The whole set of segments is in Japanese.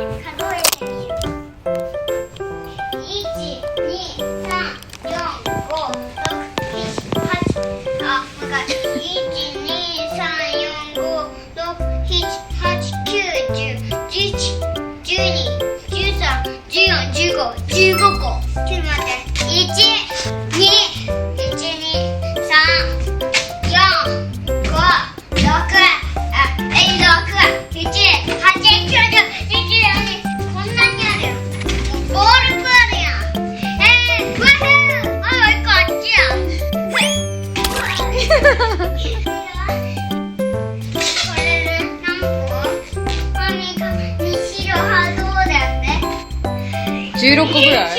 数えてみる。15個。ちょっと待って。1、2、1、2、3、4、5、6、1、8、9、10、11、こんなにあるよ。ボールプールやん。ウフー。あ、1個あっちや。これで何個？西の波動だよね。16個ぐらい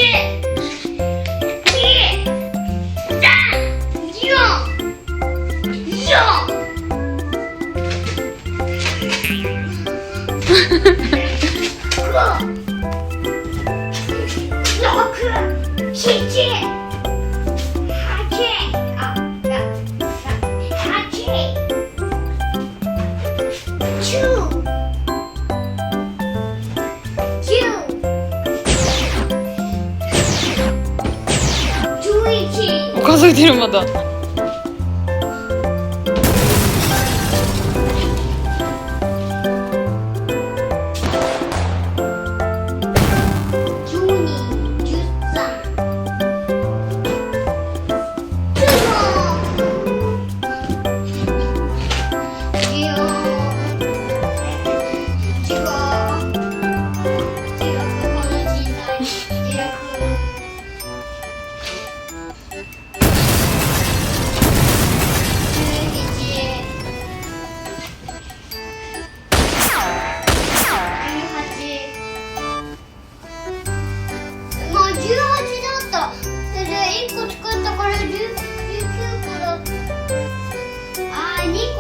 数えてるまだ。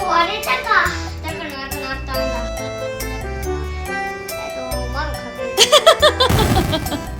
割れたか。だからなくなったんだ。まだ数えて